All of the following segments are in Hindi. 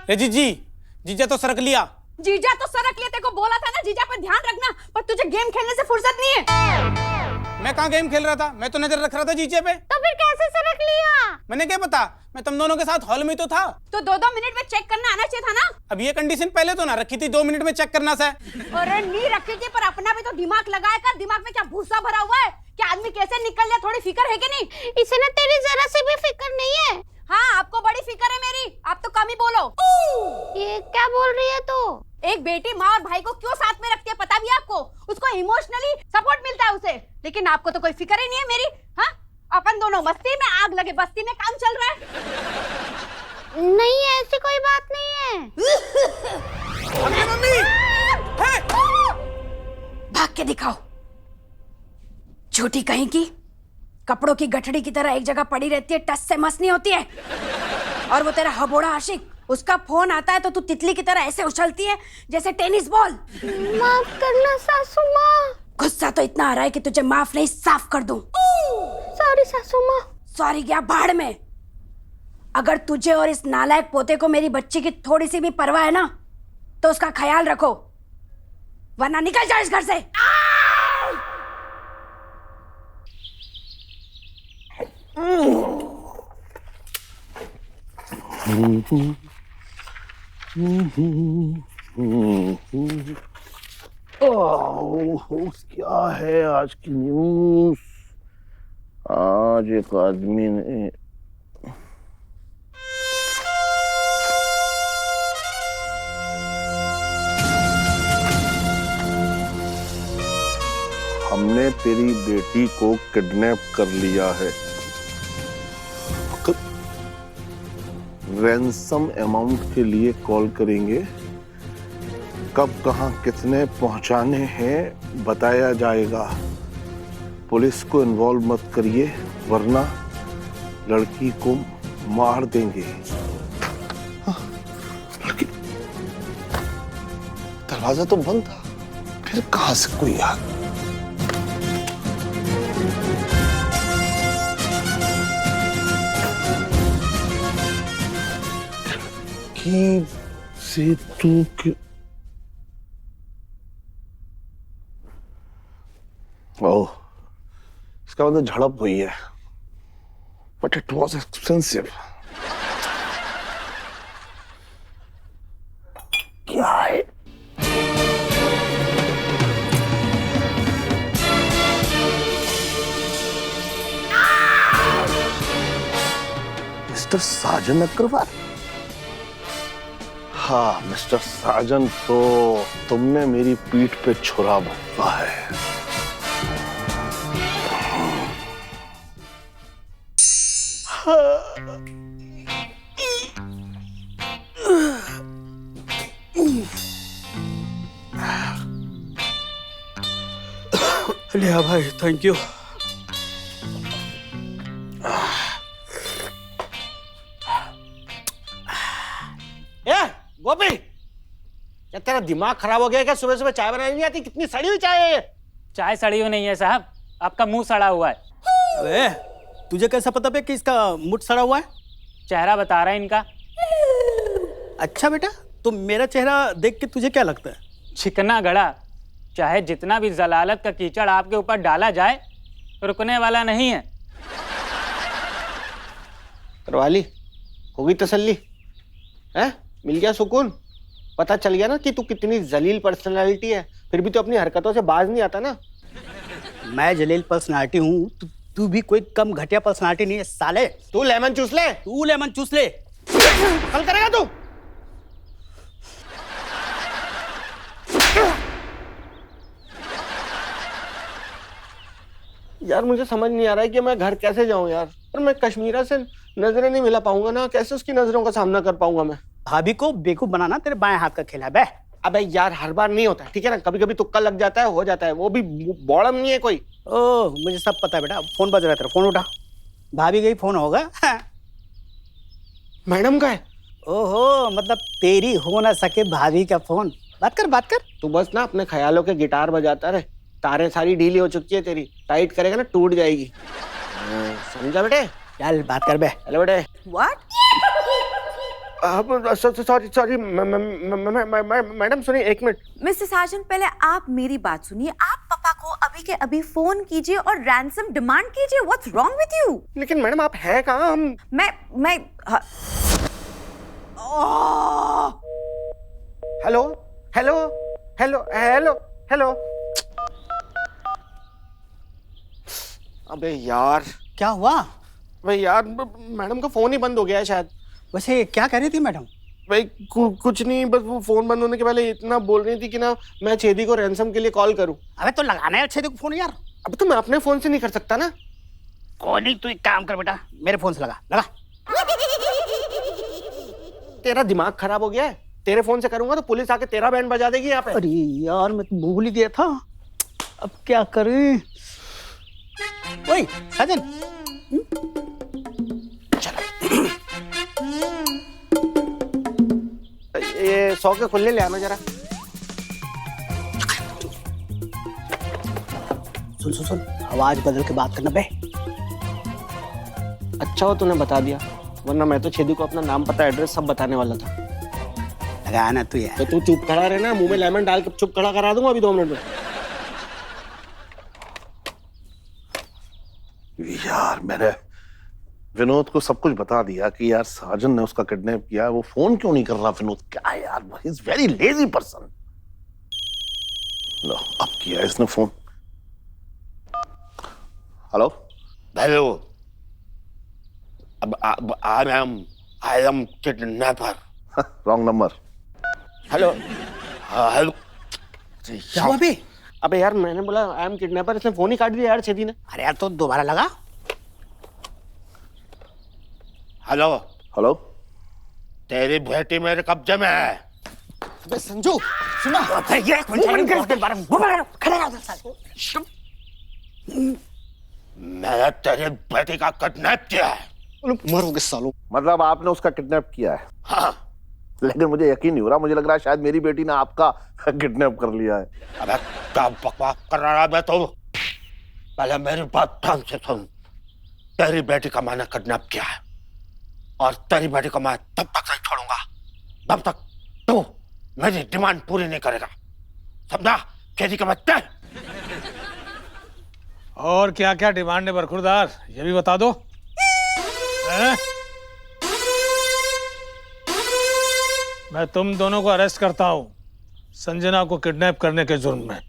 ए जीजी, जीजा तो सरक लिया। जीजा तो सरक लिया, तेरे को बोला था ना जीजा पर ध्यान रखना, पर तुझे गेम खेलने से फुर्सत नहीं है। मैं कहाँ गेम खेल रहा था, मैं तो नजर रख रहा था जीजे पे। तो फिर कैसे सरक लिया? मैंने क्या पता, मैं तुम दोनों के साथ हॉल में तो था। तो 2-2 मिनट में चेक करना आना चाहिए था ना। अब ये कंडीशन पहले तो ना रखी थी, 2 मिनट में चेक करना से। अरे नहीं रखी थी, पर अपना भी तो दिमाग लगाया कर। दिमाग में क्या भूसा भरा हुआ है कि आदमी कैसे निकल जाए, थोड़ी फिक्र है कि नहीं? इसे ना तेरी जरा से भी फिक्र नहीं है। हाँ, आपको बड़ी फिक्र है मेरी, आप तो कम ही बोलो। ये क्या बोल रही है तू? एक बेटी माँ और भाई को क्यों साथ में रखती है पता भी है आपको? उसको इमोशनली सपोर्ट मिलता है उसे, लेकिन आपको तो कोई फिक्र ही नहीं है मेरी। हाँ, अपन दोनों मस्ती में, आग लगे बस्ती में काम चल रहा है। नहीं है, ऐसी कोई बात नहीं है। मम्मी, भाग के दिखाओ, झूठी कहीं की, कपड़ों की गठड़ी की तरह एक जगह पड़ी रहती है, टस से मस नहीं होती है। और वो तेरा हबोड़ा आशिक, उसका फोन आता है तो तू तितली की तरह ऐसे उछलती है जैसे टेनिस बॉल। माफ करना सासू माँ। गुस्सा तो इतना आ रहा है कि तुझे माफ नहीं साफ कर दूं। सॉरी सासू माँ। सॉरी क्या भाड़ में। अगर तुझे और इस नालायक पोते को मेरी बच्ची की थोड़ी सी भी परवाह है ना, तो उसका ख्याल रखो, वरना निकल जाओ इस घर से। क्या है आज की न्यूज़? आज एक आदमी ने हमने तेरी बेटी को किडनैप कर लिया है। रैंसम अमाउंट के लिए कॉल करेंगे, कब कहां कितने पहुंचाने हैं बताया जाएगा। पुलिस को इन्वॉल्व मत करिए, वरना लड़की को मार देंगे। लड़की, दरवाजा तो बंद था, फिर कहां से कोई आ गया? से तू क्यों? ओह, इसका मतलब झड़प हुई है, बट इट वॉज एक्सपेंसिव। क्या है? मिस्टर साजन अग्रवाल? हाँ मिस्टर साजन, तो तुमने मेरी पीठ पे छुरा भोंका है। लिया भाई, थैंक यू। गोपी, क्या तेरा दिमाग खराब हो गया क्या? सुबह सुबह चाय बनानी नहीं आती? कितनी सड़ी हुई चाय है ये। चाय सड़ी हुई नहीं है साहब, आपका मुंह सड़ा हुआ है। अबे, तुझे कैसा पता बे कि इसका मुंह सड़ा हुआ है? चेहरा बता रहा है इनका। अच्छा बेटा, तो मेरा चेहरा देख के तुझे क्या लगता है? चिकना गड़ा, चाहे जितना भी जलालत का कीचड़ आपके ऊपर डाला जाए, रुकने वाला नहीं है। करवाली, होगी तसल्ली? हैं? मिल गया सुकून? पता चल गया ना कि तू कितनी जलील पर्सनालिटी है, फिर भी तो अपनी हरकतों से बाज नहीं आता ना। मैं जलील पर्सनालिटी हूँ, तू भी कोई कम घटिया पर्सनालिटी नहीं है साले। तू लेमन चूस ले। तू लेमन चूस ले। कल करेगा तू? यार मुझे समझ नहीं आ रहा है कि मैं घर कैसे जाऊं यार। और मैं कश्मीरा से नजरें नहीं मिला पाऊंगा ना, कैसे उसकी नजरों का सामना कर पाऊंगा मैं? भाभी को बेवकूफ बनाना तेरे बाएं हाथ का खेल है बे। अबे यार, हर बार नहीं होता, ठीक है ना? कभी कभी तुक्का लग जाता है, हो जाता है, वो भी बॉडम नहीं है कोई। ओह, मुझे सब पता है बेटा। फोन बज रहा है तेरा, फोन उठा। भाभी का ही फोन होगा। मैडम का है? ओहो, मतलब तेरी हो ना सके भाभी का फोन। बात कर, बात कर। तू बस ना अपने ख्यालों के गिटार बजाता रहे, तारें सारी ढीली हो चुकी है तेरी, टाइट करेगा ना टूट जाएगी। समझा बेटे? चल बात कर बे। हेलो बेटे। What? सॉरी सॉरी मैडम सुनिए एक मिनट। मिस्टर साजन, पहले आप मेरी बात सुनिए। आप पापा को अभी के अभी फोन कीजिए और रैंसम डिमांड कीजिए। What's wrong with you? लेकिन मैडम आप है कहाँ? हम मैं hello hello hello hello hello. अबे यार, क्या हुआ? भाई यार मैडम का फोन ही बंद हो गया है शायद। वैसे क्या कह रही थी मैडम? भाई कुछ नहीं, बस वो फोन बंद होने के पहले इतना बोल रही थी कि ना मैं छेदी को रैंसम के लिए कॉल करूं। अबे तो लगाना है अच्छे देखो फोन यार। अब तो मैं अपने फोन से नहीं कर सकता ना। कोई नहीं, तू एक काम कर बेटा, मेरे फोन से लगा लगा। तेरा दिमाग खराब हो गया है? तेरे फोन से करूंगा तो पुलिस आके तेरा बैंड बजा देगी यहाँ पे। अरे यार मैं तो भूल ही गया था, अब क्या करें? ओए साजन, ये 100 के खुले ले आना जरा। सुन सुन सुन, आवाज बदल के बात करना बे। अच्छा हो तूने बता दिया, वरना मैं तो छेदी को अपना नाम पता एड्रेस सब बताने वाला था। लगा ना तू यार। तो तू चुप खड़ा रहना, मुंह में लेमन डाल के चुप खड़ा करा दूंगा अभी 2 मिनट में। यार मैंने विनोद को सब कुछ बता दिया कि यार साजन ने उसका किडनैप किया है। वो फोन क्यों नहीं कर रहा विनोद? क्या यार, he is very lazy person. लो अब किया इसने फोन। हेलो हेलो, अब I am kidnapper. Wrong number. Hello hello. क्या हुआ बे? अबे यार मैंने बोला आई एम किडनैपर, इसने फोन ही काट दिया यार छेदी ने। अरे यार तो दोबारा लगा। हेलो हेलो, तेरी बेटी मेरे कब्जे में है। अबे संजू सुना, मैंने तेरी बेटी का किडनैप किया है। मरोगे सालों। मतलब आपने उसका किडनैप किया है? हाँ, लेकिन मुझे यकीन नहीं हो रहा, मुझे लग रहा है शायद मेरी बेटी ने आपका किडनैप कर लिया है। अबे क्या बकवास कर रहा है बे तू? पहले मेरी बात ध्यान से सुन। तेरी बेटी का मैंने किडनैप किया है और तेरी बेटी को मैं तब तक नहीं छोड़ूंगा तब तक तू मेरी डिमांड पूरी नहीं करेगा, समझा? खेती के बच्चे। और क्या क्या डिमांड है बरखुरदार, ये भी बता दो। हैं? मैं तुम दोनों को अरेस्ट करता हूं संजना को किडनैप करने के जुर्म में।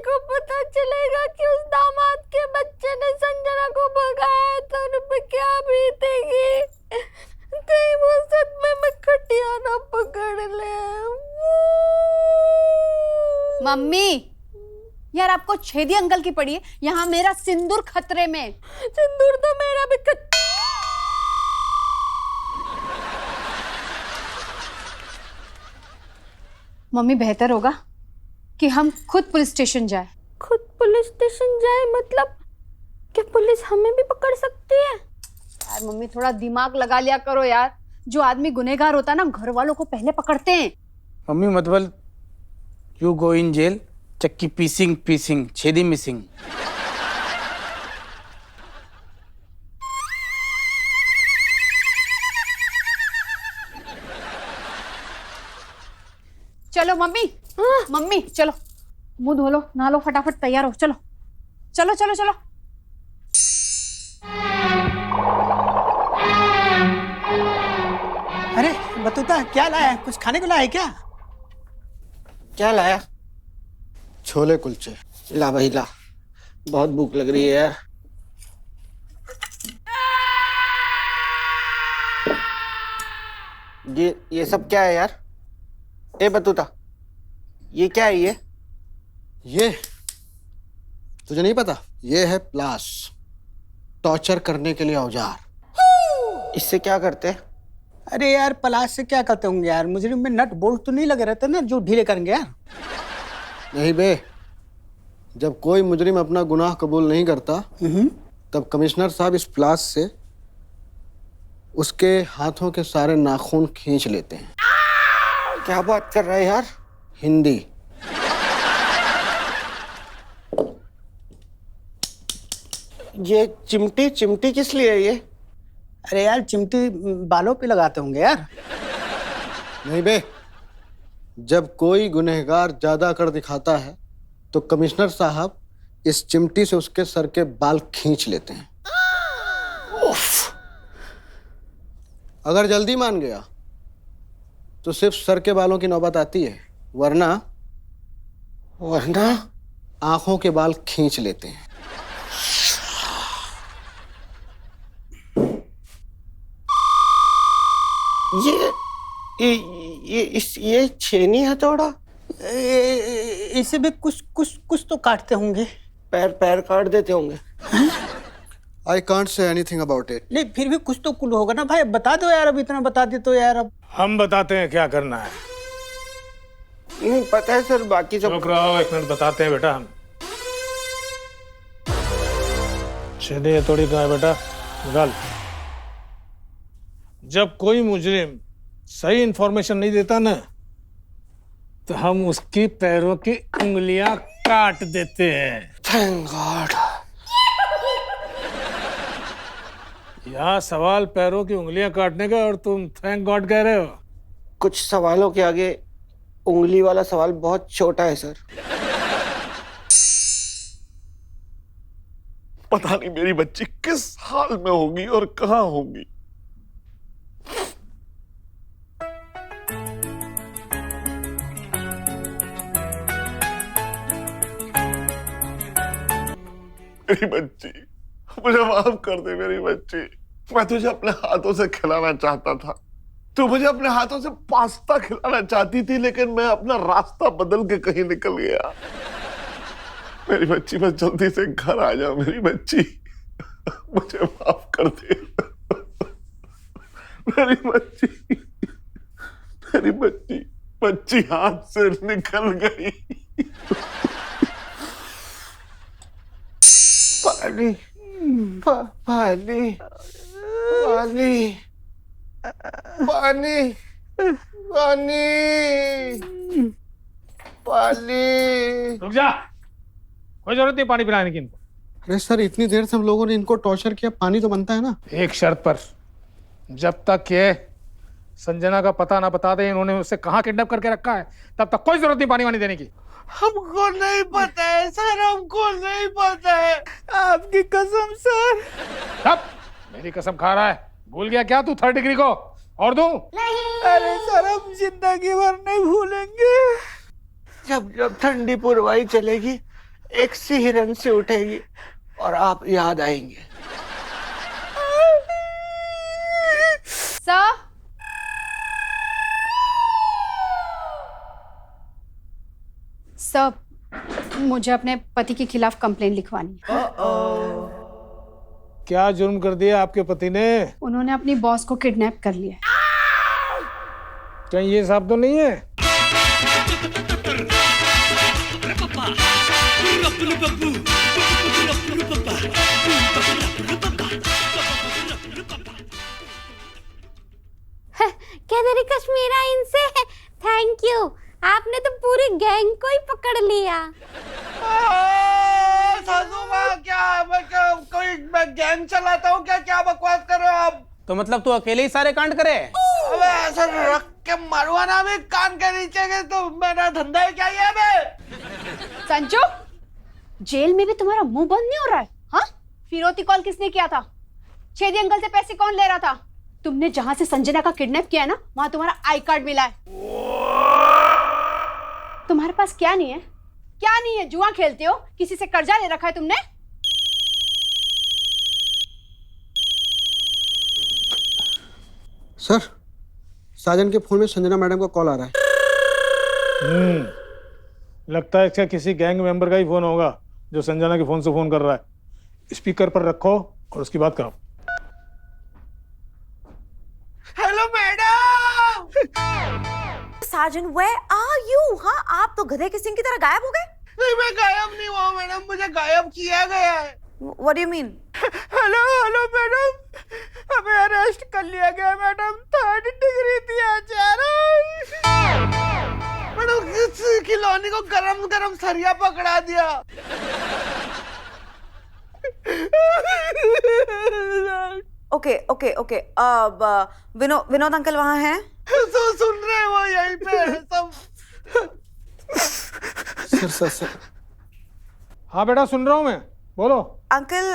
को पता चलेगा कि उस दामाद के बच्चे ने संजना को भगाया तो उन क्या बीतेगी? कहीं वो सदमे में खटिया ना पकड़ ले। मम्मी, यार आपको छेदी अंकल की पड़ी है, यहाँ मेरा सिंदूर खतरे में। सिंदूर तो मेरा भी मम्मी बेहतर होगा कि हम खुद पुलिस स्टेशन जाए। खुद पुलिस स्टेशन जाए मतलब क्या पुलिस हमें भी पकड़ सकती है? यार मम्मी थोड़ा दिमाग लगा लिया करो यार, जो आदमी गुनहगार होता है ना घर वालों को पहले पकड़ते हैं। मम्मी मतलब यू गो इन जेल, चक्की पीसिंग पीसिंग, छेदी मिसिंग। चलो मम्मी, मम्मी चलो, मुंह धो लो, नहा लो, फटाफट तैयार हो, चलो चलो चलो चलो। अरे बतूता क्या लाया है? कुछ खाने को लाया है क्या? क्या लाया? छोले कुलचे। ला भाई ला, बहुत भूख लग रही है यार। ये सब क्या है यार? ए बतूता, ये क्या है ये? ये तुझे नहीं पता? ये है प्लास, टॉर्चर करने के लिए औजार। इससे क्या करते हैं? अरे यार पलाश से क्या करते होंगे यार, मुजरिम में नट बोल्ट तो नहीं लगे रहते ना जो ढीले करेंगे यार। नहीं बे, जब कोई मुजरिम अपना गुनाह कबूल नहीं करता तब कमिश्नर साहब इस प्लास से उसके हाथों के सारे नाखून खींच लेते हैं। क्या बात कर रहा है यार? हिंदी। ये चिमटी चिमटी किस लिए है ये? अरे यार चिमटी बालों पे लगाते होंगे यार। नहीं बे, जब कोई गुनहगार ज्यादा कर दिखाता है तो कमिश्नर साहब इस चिमटी से उसके सर के बाल खींच लेते हैं। अगर जल्दी मान गया तो सिर्फ सर के बालों की नौबत आती है, वरना आंखों के बाल खींच लेते हैं। ये छेनी हथौड़ा, इसे भी कुछ तो काटते होंगे। पैर काट देते होंगे। I can't say anything about it. नहीं फिर भी कुछ तो कुल होगा ना भाई, बता दो यार, अब इतना बता दे तो यार। अब हम बताते हैं क्या करना है। नहीं पता है सर, बाकी सब। रुक रहा हो, एक मिनट बताते हैं बेटा हम। छेनी हथौड़ी कहाँ है बेटा? निकाल। जब कोई मुजरिम सही इंफॉर्मेशन नहीं देता ना तो हम उसकी पैरों की उंगलियां काट देते हैं। Thank God. यहाँ सवाल पैरों की उंगलियां काटने का और तुम थैंक गॉड कह रहे हो। कुछ सवालों के आगे उंगली वाला सवाल बहुत छोटा है सर। पता नहीं मेरी बच्ची किस हाल में होगी और कहां होगी। मेरी बच्ची, मुझे माफ कर दे मेरी बच्ची। मैं तुझे अपने हाथों से खिलाना चाहता था, तू मुझे अपने हाथों से पास्ता खिलाना चाहती थी, लेकिन मैं अपना रास्ता बदल के कहीं निकल गया। मेरी बच्ची बस जल्दी से घर आ जा मेरी बच्ची, मुझे माफ कर दे मेरी बच्ची। मेरी बच्ची, बच्ची हाथ से निकल गई। पानी पानी पानी पानी पानी पानी। रुक जा, कोई जरूरत नहीं पानी पिलाने की इनको। अरे सर, इतनी देर से हम लोगों ने इनको टॉर्चर किया, पानी तो बनता है ना। एक शर्त पर, जब तक ये संजना का पता ना बता दे इन्होंने उसे कहाँ किडनैप करके रखा है, तब तक कोई जरूरत नहीं पानी वानी देने की। हमको नहीं पता है सर, हमको नहीं पता है, आपकी कसम सर। अब मेरी कसम खा रहा है, भूल गया क्या तू 3rd डिग्री को? और दूं? अरे सर हम जिंदगी भर नहीं भूलेंगे। जब जब ठंडी पुरवाई चलेगी, एक सी हिरन से उठेगी और आप याद आएंगे। सर, सर मुझे अपने पति के खिलाफ कंप्लेंट लिखवानी है। क्या जुर्म कर दिया आपके पति ने? उन्होंने अपनी बॉस को किडनैप कर लिया। कहीं ये साहब तो नहीं है? क्या तेरी कश्मीरा इनसे? थैंक यू, आपने तो पूरी गैंग को ही पकड़ लिया। मैं गैंग चलाता हूँ क्या? क्या बकवास कर रहे हो आप? तो मतलब तू अकेले ही सारे कांड करे? अबे ऐसा रख के मारूंगा ना मैं कान के नीचे के, तो मेरा धंधा है क्या ये? बे संजू, जेल में भी तुम्हारा मुंह बंद नहीं हो रहा है? हाँ, फिरौती कॉल किसने किया था? छेदी अंकल से पैसे कौन ले रहा था? तुमने जहां से संजना का किडनैप किया है ना, वहां तुम्हारा आई कार्ड मिला है। तुम्हारे पास क्या नहीं है? क्या नहीं है? जुआ खेलते हो? किसी से कर्जा ले रखा है तुमने? सर, साजन के फोन में संजना मैडम का कॉल आ रहा है। लगता है इसका किसी गैंग मेंबर का ही फोन होगा जो संजना के फोन से फोन कर रहा है। स्पीकर पर रखो और उसकी बात करो। Hello madam. Sajan, where are you? हाँ, आप तो गधे के सिंह की तरह गायब हो गए। नहीं, मैं गायब नहीं हुआ मैडम, मुझे गायब किया गया है। What do you mean? Hello madam, हमें अरेस्ट कर लिया गया मैडम, 3rd डिग्री दिया जा रहा है। मैडम किस खिलौने को गरम गरम सरिया पकड़ा दिया। ओके। अब विनोद अंकल वहाँ हैं? तो सुन रहे हैं, वो यहीं पे है सब। सर हाँ बेटा, सुन रहा हूँ मैं, बोलो। अंकल,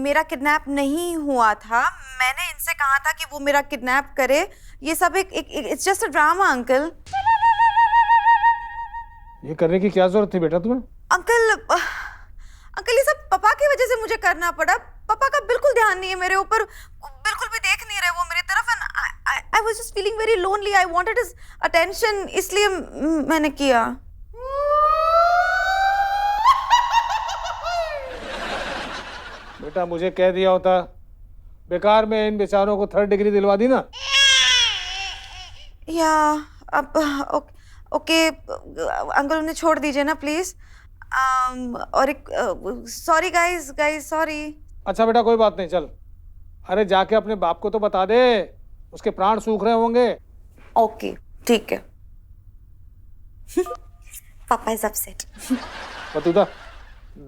मेरा किडनैप नहीं हुआ था। मैंने इनसे कहा था कि वो मेरा किडनैप करे। ये सब एक it's just a drama uncle. ये करने की क्या जरूरत थी बेटा तुम्हें? अंकल ये सब पापा की वजह से मुझे करना पड़ा। पापा का बिल्कुल ध्यान नहीं है मेरे ऊपर, बिल्कुल भी देख नहीं रहे वो मेरी तरफ। And I was just feeling very lonely, I wanted his attention, इसलिए मैंने किया। बेटा मुझे कह दिया होता, बेकार में इन बेचारों को 3rd डिग्री दिलवा दी ना। या अब ओके अंकल, उन्हें छोड़ दीजिए ना प्लीज। और एक सॉरी गाइस सॉरी। अच्छा बेटा कोई बात नहीं, चल। अरे जाके अपने बाप को तो बता दे, उसके प्राण सूख रहे होंगे। ओके ठीक है। पापा इज अपसेट। बतूता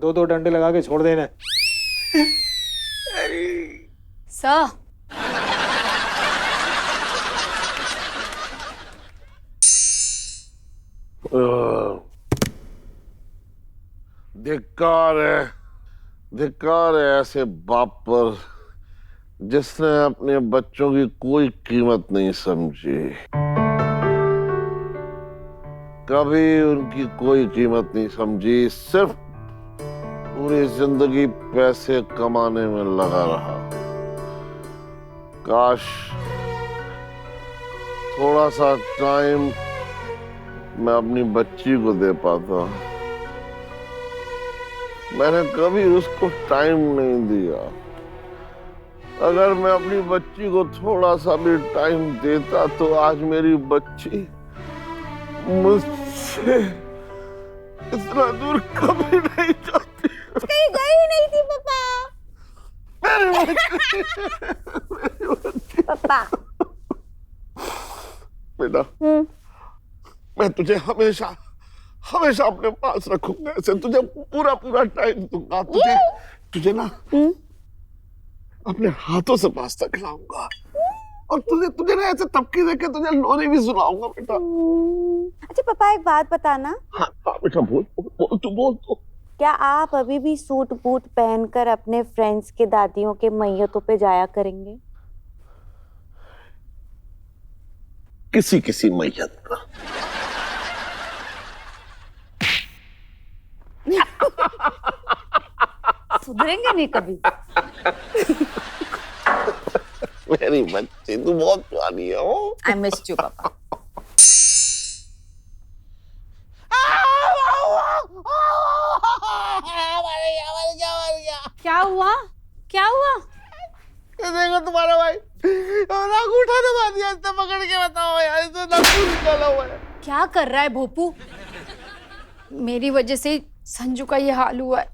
2 डंडे लगा के छोड़ देना। सर, धिक्कार है ऐसे बाप पर जिसने अपने बच्चों की कोई कीमत नहीं समझी, कभी उनकी कोई कीमत नहीं समझी, सिर्फ पूरी जिंदगी पैसे कमाने में लगा रहा। काश थोड़ा सा टाइम मैं अपनी बच्ची को दे पाता। मैंने कभी उसको टाइम नहीं दिया। अगर मैं अपनी बच्ची को थोड़ा सा भी टाइम देता तो आज मेरी बच्ची मुझसे इतना दूर कभी नहीं जाती। कहीं गई नहीं थी पापा। पापा बेटा, मैं तुझे हमेशा अपने पास रखूंगा, ऐसे तुझे पूरा टाइम दूंगा। तुझे ना अपने हाथों से पास्ता खिलाऊंगा और तुझे ना ऐसे तबके देके तुझे लोरी भी सुनाऊंगा बेटा। अच्छा पापा एक बात बताना। हाँ बेटा बोल तो। क्या आप अभी भी सूट बूट पहनकर अपने फ्रेंड्स के दादियों के मैयतों पे जाया करेंगे? किसी मैयत पर। सुधरेंगे नहीं कभी। मेरी बच्ची तू बहुत प्यारी है। आई मिस्ड यू पापा। क्या हुआ? देखो तुम्हारा भाई अंगूठा दबा दिया इसने पकड़ के। बताओ यार, इसने नाखून निकाला हुआ है। क्या कर रहा है भोपू? मेरी वजह से संजू का ये हाल हुआ है।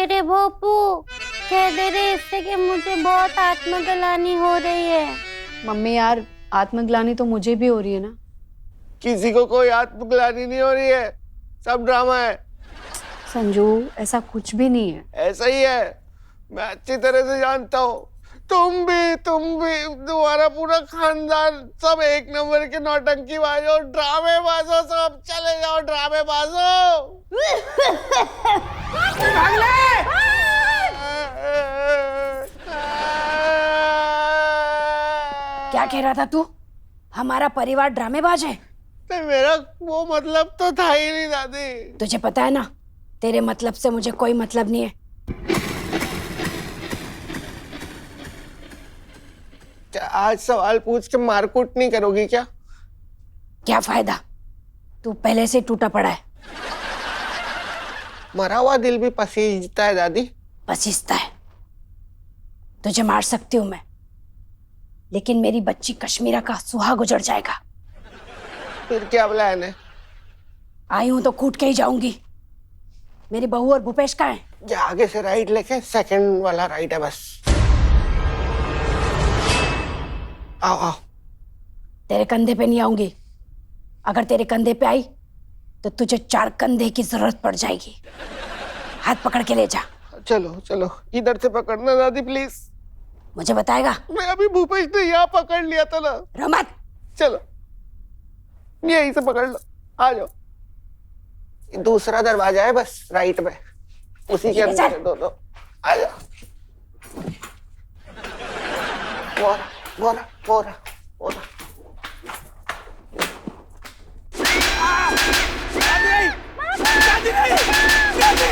अरे भोपू कह दे रहे इससे कि मुझे बहुत आत्मग्लानि हो रही है। मम्मी यार, आत्मग्लानि तो मुझे भी हो रही है ना। किसी को कोई आत्मग्लानि नहीं हो रही है, सब ड्रामा है। संजू ऐसा कुछ भी नहीं है। ऐसा ही है, मैं अच्छी तरह से जानता हूँ। तुम भी तुम्हारा पूरा खानदान सब एक नंबर के नौटंकीबाजो, ड्रामेबाजो, सब चले जाओ ड्रामेबाजो। क्या कह रहा था तू? हमारा परिवार ड्रामेबाज है? नहीं, मेरा वो मतलब तो था ही नहीं दादी। तुझे पता है ना, तेरे मतलब से मुझे कोई मतलब नहीं है। आज सवाल पूछ के मारकूट नहीं करोगी क्या? क्या फायदा, तू पहले से टूटा पड़ा है। मरा हुआ दिल भी पसीजता है दादी। पसीजता है? तुझे मार सकती हूँ मैं, लेकिन मेरी बच्ची कश्मीरा का सुहाग उजड़ जाएगा। फिर क्या प्लान है? आई हूं तो कूट के ही जाऊंगी। मेरी बहू और भूपेश का है। ये आगे से राइट लेके सेकंड वाला राइट है बस। आओ आओ। तेरे कंधे पे नहीं आऊंगी। अगर तेरे कंधे पे आई तो तुझे 4 कंधे की जरूरत पड़ जाएगी। हाथ पकड़ के ले जा। चलो चलो, इधर से पकड़ना दादी प्लीज। मुझे बताएगा? मैं अभी भूपेश ने यहाँ पकड़ लिया था ना। रो मत। चलो यहीं से पकड़ लो, आ जाओ। दूसरा दरवाजा है बस राइट में, उसी के अंदर है दोनों। आ जाओ। बोरा बोरा बोरा। दादी